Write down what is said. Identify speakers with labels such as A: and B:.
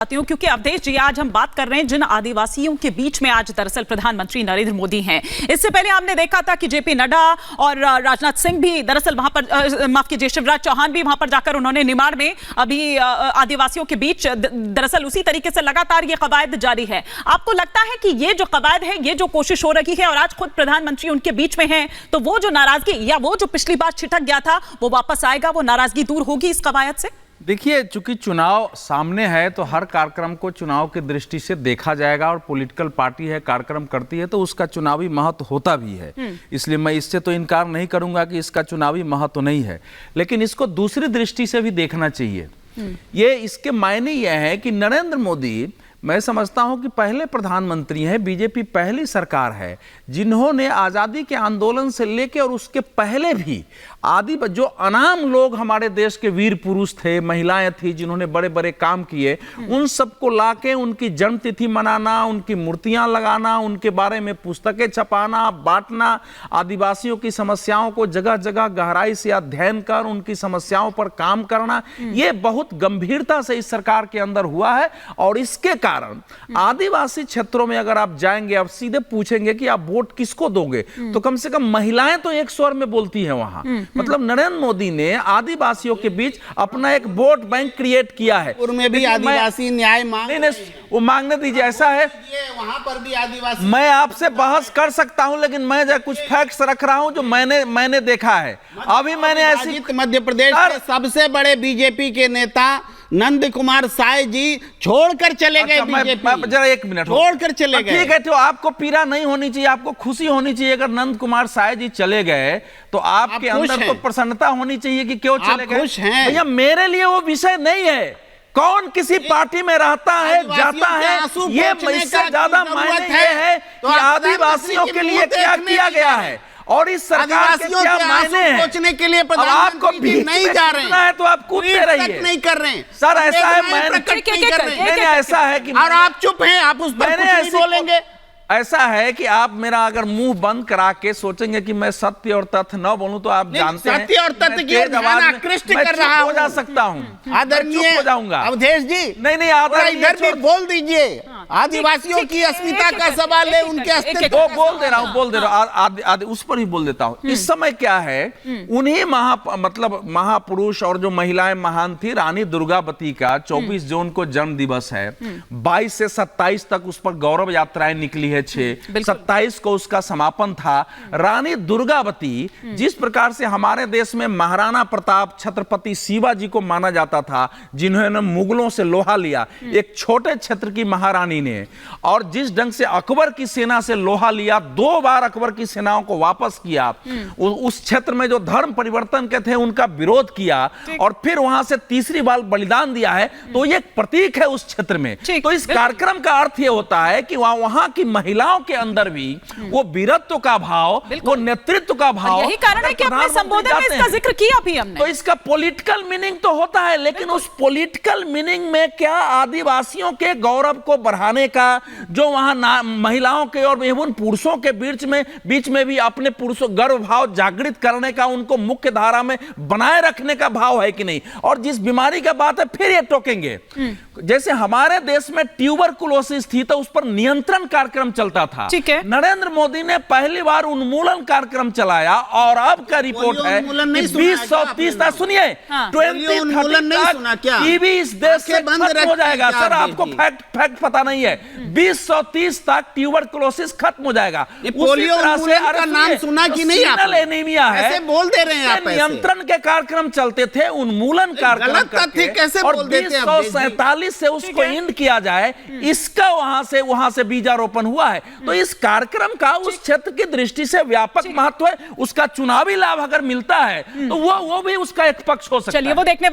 A: क्योंकि अवधेश जी आज हम बात कर रहे हैं जिन आदिवासियों के बीच में आज दरअसल प्रधानमंत्री नरेंद्र मोदी हैं। इससे पहले हमने देखा था कि जेपी नड्डा और राजनाथ सिंह भी दरअसल वहां पर, माफ कीजिए, शिवराज चौहान भी वहां पर जाकर उन्होंने निमाड़ में अभी आदिवासियों के बीच दरअसल उसी तरीके से लगातार ये कवायद जारी है। आपको लगता है कि ये जो कवायद है, ये जो कोशिश हो रही है और आज खुद प्रधानमंत्री उनके बीच में है, तो वो जो नाराजगी या वो जो पिछली बार छिटक गया था वो वापस आएगा, वो नाराजगी दूर होगी इस कवायद से?
B: देखिए, चूंकि चुनाव सामने है तो हर कार्यक्रम को चुनाव की दृष्टि से देखा जाएगा और पॉलिटिकल पार्टी है, कार्यक्रम करती है तो उसका चुनावी महत्व होता भी है। इसलिए मैं इससे तो इनकार नहीं करूंगा कि इसका चुनावी महत्व नहीं है, लेकिन इसको दूसरी दृष्टि से भी देखना चाहिए। ये इसके मायने यह है कि नरेंद्र मोदी, मैं समझता हूं कि पहले प्रधानमंत्री हैं, बीजेपी पहली सरकार है जिन्होंने आज़ादी के आंदोलन से लेकर और उसके पहले भी जो अनाम लोग हमारे देश के वीर पुरुष थे, महिलाएं थी जिन्होंने बड़े बड़े काम किए, उन सबको लाके उनकी जन्मतिथि मनाना, उनकी मूर्तियां लगाना, उनके बारे में पुस्तकें छपाना, बांटना, आदिवासियों की समस्याओं को जगह जगह गहराई से अध्ययन कर उनकी समस्याओं पर काम करना, ये बहुत गंभीरता से इस सरकार के अंदर हुआ है। और इसके कारण आदिवासी क्षेत्रों में अगर आप जाएंगे, आप सीधे पूछेंगे कि आप वोट किसको दोगे, तो कम से कम महिलाएं तो एक स्वर में बोलती हैं वहां। मतलब नरेंद्र मोदी ने आदिवासियों के बीच अपना एक वोट बैंक क्रिएट किया है।
C: में भी आदिवासी न्याय
B: वो मांगने दीजिए, ऐसा है
C: वहां पर भी आदिवासी।
B: मैं आपसे बहस कर सकता हूं, लेकिन मैं जो कुछ फैक्ट्स रख रहा हूं जो मैंने देखा है। अभी मैंने ऐसी
C: मध्य प्रदेश के सबसे बड़े बीजेपी के नेता नंद कुमार साय जी छोड़कर चले गए। बीजेपी
B: जरा एक मिनट,
C: छोड़कर चले गए।
B: ठीक है, तो आपको पीड़ा नहीं होनी चाहिए, आपको खुशी होनी चाहिए। अगर नंद कुमार साय जी चले गए तो आपके अंदर तो प्रसन्नता होनी चाहिए कि क्यों चले गए।
C: खुश हैं
B: भैया, मेरे लिए वो विषय नहीं है कौन किसी पार्टी में रहता है, जाता है। ये इससे ज्यादा मायने ये है कि आदिवासियों के लिए क्या किया गया है और इस सरकार के क्या मायने हैं।
C: सोचने के लिए
B: आपको भी
C: नहीं जा रहे
B: हैं तो आप कूदते रहिए।
C: नहीं कर रहे हैं
B: सर, ऐसा है,
C: मैंने
B: ऐसा है कि
C: और आप चुप हैं, आप उस पर कुछ नहीं बोलेंगे।
B: ऐसा है कि आप मेरा अगर मुंह बंद करा के सोचेंगे कि मैं सत्य और तथ्य न बोलूं तो आप जानते हैं
C: सत्य और तथ्य की आकृष्ट कर रहा हूं।
B: हो जा सकता हूं,
C: आदरणीय
B: हो जाऊंगा।
C: अवधेश जी
B: नहीं आदरणीय,
C: इधर भी बोल दीजिए। आदिवासियों की अस्मिता का सवाल है, उनके अस्तित्व
B: वो बोल दे रहा हूं, उस पर ही बोल देता हूं। इस समय क्या है, उन्हीं महापुरुष और जो महिलाएं महान थी, रानी दुर्गावती का 24 जून को जन्म दिवस है। 22 से 27 तक उस पर गौरव यात्राएं निकली है। 27 को उसका समापन था। रानी दुर्गावती जिस प्रकार से हमारे देश में महाराणा प्रताप, छत्रपति शिवाजी को माना जाता था, जिन्होंने मुगलों से लोहा लिया, एक छोटे क्षेत्र की महारानी ने, और जिस ढंग से अकबर की सेना से लोहा लिया, 2 बार अकबर की सेनाओं को वापस किया, उस क्षेत्र में जो धर्म परिवर्तन के थे उनका विरोध किया और फिर वहां से तीसरी बार बलिदान दिया है, तो ये एक प्रतीक है उस क्षेत्र में। तो इस कार्यक्रम का अर्थ यह होता है कि वहां की महिलाओं के अंदर भी वो वीरत्व का भाव, वो नेतृत्व का भाव,
A: यही कारण है कि अपने संबोधन में इसका जिक्र किया भी हमने।
B: तो इसका पॉलिटिकल मीनिंग तो होता है, लेकिन उस पॉलिटिकल मीनिंग में क्या आदिवासियों के गौरव को बढ़ाने का, जो वहां महिलाओं के और एवं पुरुषों के बीच में भी अपने पुरुषों गर्व भाव जागृत करने का, उनको मुख्य धारा में बनाए रखने का भाव है कि नहीं। और जिस बीमारी का बात है, फिर ये टोकेंगे, जैसे हमारे देश में ट्यूबरकुलोसिस थी तो उस पर नियंत्रण कार्यक्रम चलता था। नरेंद्र मोदी ने पहली बार उन्मूलन कार्यक्रम चलाया और अब का रिपोर्ट है 2030 तक, सुनिए, 2030 टीबी इस देश से खत्म हो जाएगा। सर, आपको फैक्ट पता नहीं है, 2030 तक ट्यूबरकुलोसिस खत्म हो जाएगा।
C: पोलियो का नाम सुना कि नहीं?
B: एनीमिया है,
C: बोल दे रहे हैं आप।
B: नियंत्रण के कार्यक्रम चलते थे, उन्मूलन कार्यक्रम
C: कैसे
B: और 1947 से उसको एंड किया जाए, इसका वहां से बीजारोपण हुआ है। तो इस कार्यक्रम का उस क्षेत्र की दृष्टि से व्यापक महत्व है। उसका चुनावी लाभ अगर मिलता है तो वो भी उसका एक पक्ष हो सकता है।
A: चलिए, वो देखने